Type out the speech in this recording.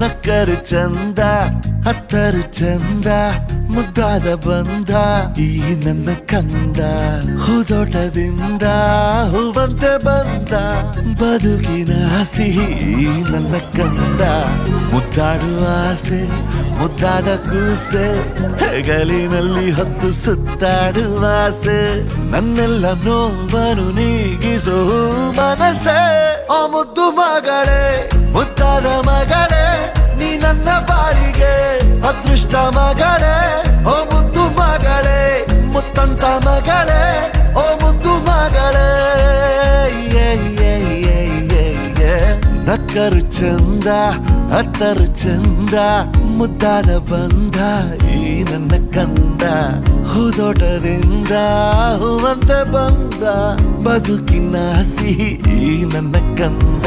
ನಕ್ಕರು ಚಂದ ಹತ್ತರು ಚಂದ ಮುದ್ದಾದ ಬಂದ ಈ ನನ್ನ ಕಂದ ಹೂದೋಟದಿಂದ ಹೂವಂತೆ ಬಂದ ಬದುಕಿನ ಸಿಹಿ ನನ್ನ ಕಂದ ಮುದ್ದಾಡುವ ಆಸೆ ಮುದ್ದಾದ ಕೂಸೆ ಹೆಗಲಿನಲ್ಲಿ ಹೊತ್ತು ಸುತ್ತಾಡುವ ಆಸೆ ನನ್ನೆಲ್ಲ ನೋವನ್ನು ನೀಗಿಸೋ ಮನಸ್ಸೇ ಆ ಮುದ್ದು ಮಗಳೇ ಮುದ್ದಾದ ಮಗಳೇ ನೀ ನನ್ನ ಬಾಳಿಗೆ ಅದೃಷ್ಟ ಮಗಳೇ ಓ ಮುದ್ದು ಮಗಳೇ ಮುತ್ತಂತ ಮಗಳೇ ಓ ಮುದ್ದು ಮಗಳೇ ನಕ್ಕರು ಚಂದ ಹತ್ತರು ಚಂದ ಮುದ್ದಾದ ಬಂದ ಈ ನನ್ನ ಕಂದ ಹೂದೋಟದಿಂದ ಹೂವಂತೆ ಬಂದ ಬದುಕಿನ ಸಿಹಿ ಈ ನನ್ನ ಕಂದ